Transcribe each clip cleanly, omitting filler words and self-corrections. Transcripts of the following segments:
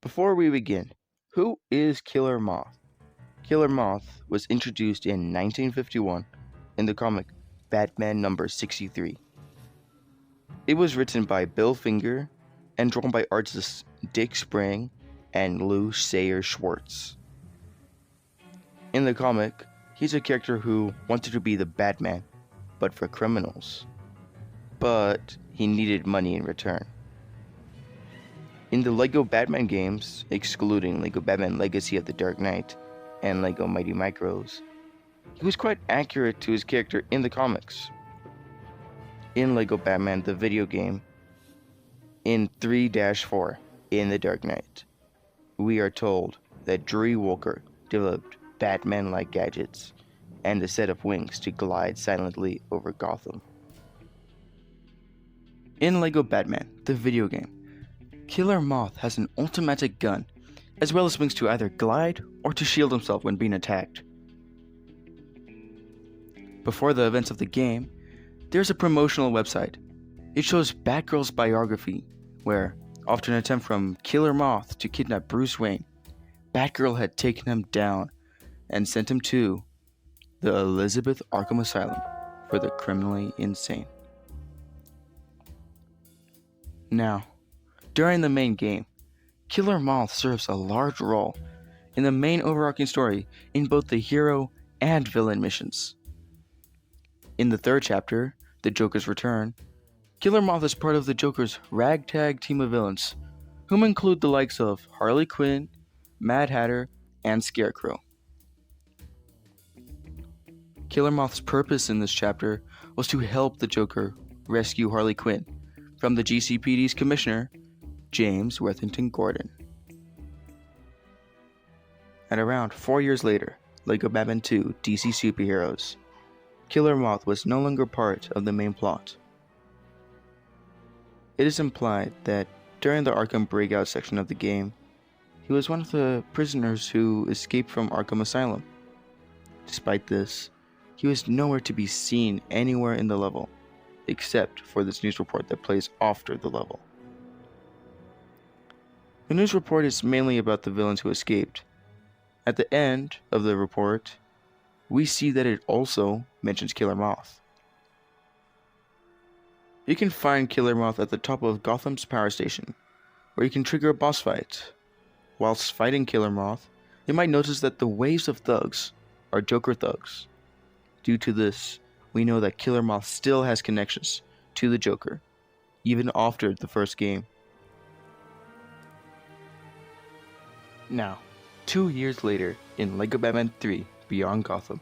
Before we begin, who is Killer Moth? Killer Moth was introduced in 1951 in the comic Batman number 63. It was written by Bill Finger and drawn by artists Dick Sprang and Lou Sayer Schwartz. In the comic, he's a character who wanted to be the Batman, but for criminals. But he needed money in return. In the LEGO Batman games, excluding LEGO Batman Legacy of the Dark Knight and LEGO Mighty Micros, he was quite accurate to his character in the comics. In LEGO Batman the video game, in 3-4, In the Dark Knight, we are told that Drew Walker developed Batman-like gadgets and a set of wings to glide silently over Gotham. In LEGO Batman the video game, Killer Moth has an automatic gun, as well as wings to either glide or to shield himself when being attacked. Before the events of the game, there's a promotional website. It shows Batgirl's biography, where, after an attempt from Killer Moth to kidnap Bruce Wayne, Batgirl had taken him down and sent him to the Elizabeth Arkham Asylum for the criminally insane. Now, during the main game, Killer Moth serves a large role in the main overarching story in both the hero and villain missions. In the third chapter, The Joker's Return, Killer Moth is part of the Joker's ragtag team of villains, whom include the likes of Harley Quinn, Mad Hatter, and Scarecrow. Killer Moth's purpose in this chapter was to help the Joker rescue Harley Quinn from the GCPD's commissioner, James Worthington Gordon. At around 4 years later, LEGO Batman 2 DC Superheroes, Killer Moth was no longer part of the main plot. It is implied that during the Arkham Breakout section of the game, he was one of the prisoners who escaped from Arkham Asylum. Despite this, he was nowhere to be seen anywhere in the level, except for this news report that plays after the level. The news report is mainly about the villains who escaped. At the end of the report, we see that it also mentions Killer Moth. You can find Killer Moth at the top of Gotham's power station, where you can trigger a boss fight. Whilst fighting Killer Moth, you might notice that the waves of thugs are Joker thugs. Due to this, we know that Killer Moth still has connections to the Joker, even after the first game. Now, 2 years later, in LEGO Batman 3 Beyond Gotham,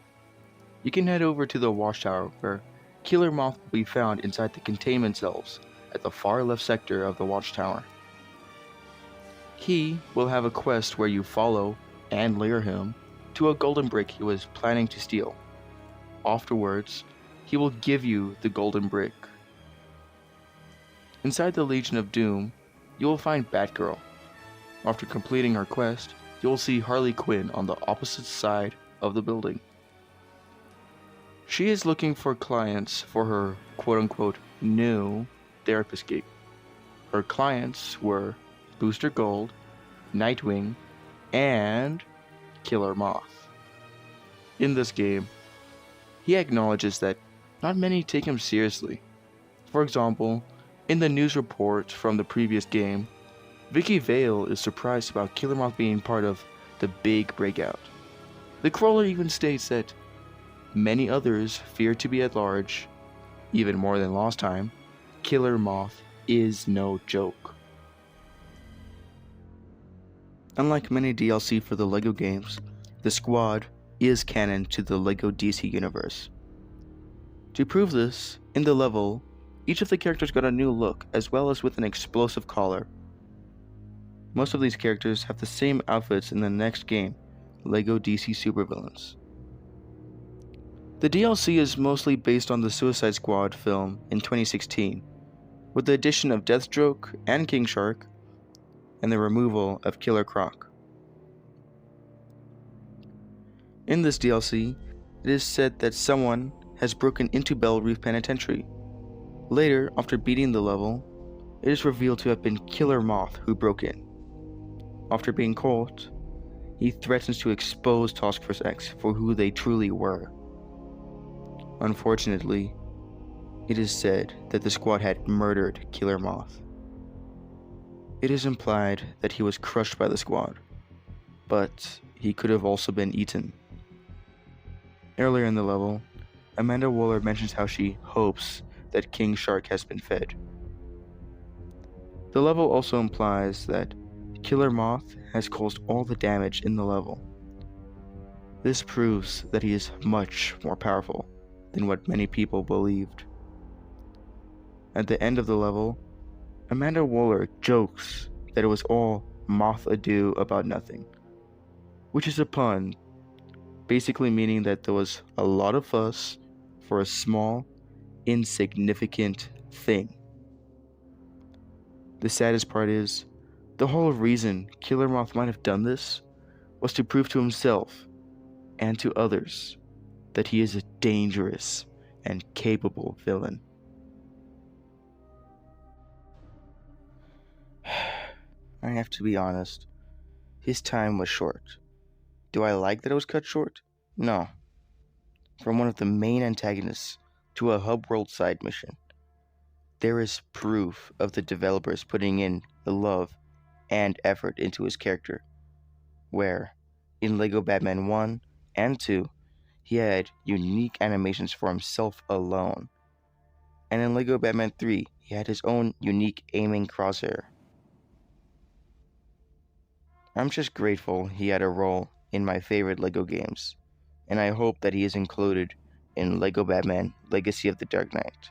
you can head over to the Watchtower where Killer Moth will be found inside the containment cells at the far left sector of the Watchtower. He will have a quest where you follow and lure him to a golden brick he was planning to steal. Afterwards, he will give you the golden brick. Inside the Legion of Doom, you will find Batgirl. After completing her quest, you will see Harley Quinn on the opposite side of the building. She is looking for clients for her quote-unquote new therapist gig. Her clients were Booster Gold, Nightwing, and Killer Moth. In this game, he acknowledges that not many take him seriously. For example, in the news report from the previous game, Vicky Vale is surprised about Killer Moth being part of the big breakout. The crawler even states that many others fear to be at large. Even more than last time, Killer Moth is no joke. Unlike many DLC for the LEGO games, the squad is canon to the LEGO DC universe. To prove this, in the level, each of the characters got a new look as well as with an explosive collar. Most of these characters have the same outfits in the next game, LEGO DC Supervillains. The DLC is mostly based on the Suicide Squad film in 2016, with the addition of Deathstroke and King Shark, and the removal of Killer Croc. In this DLC, it is said that someone has broken into Belle Reve Penitentiary. Later, after beating the level, it is revealed to have been Killer Moth who broke in. After being caught, he threatens to expose Task Force X for who they truly were. Unfortunately, it is said that the squad had murdered Killer Moth. It is implied that he was crushed by the squad, but he could have also been eaten. Earlier in the level, Amanda Waller mentions how she hopes that King Shark has been fed. The level also implies that Killer Moth has caused all the damage in the level. This proves that he is much more powerful than what many people believed. At the end of the level, Amanda Waller jokes that it was all moth ado about nothing, which is a pun, basically meaning that there was a lot of fuss for a small, insignificant thing. The saddest part is, the whole reason Killer Moth might have done this was to prove to himself and to others that he is a dangerous and capable villain. I have to be honest, his time was short. Do I like that it was cut short? No. From one of the main antagonists to a hub world side mission, there is proof of the developers putting in the love and effort into his character, where in LEGO Batman 1 and 2, he had unique animations for himself alone, and in LEGO Batman 3, he had his own unique aiming crosshair. I'm just grateful he had a role in my favorite LEGO games, and I hope that he is included in LEGO Batman Legacy of the Dark Knight.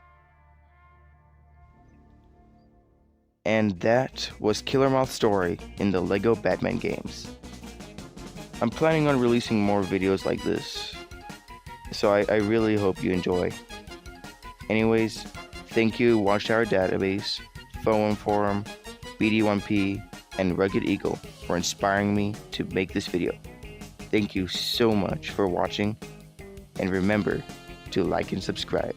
And that was Killer Moth's story in the LEGO Batman games. I'm planning on releasing more videos like this, so I really hope you enjoy. Anyways, thank you Watchtower Database, Phone Forum, BD1P, and Rugged Eagle for inspiring me to make this video. Thank you so much for watching, and remember to like and subscribe.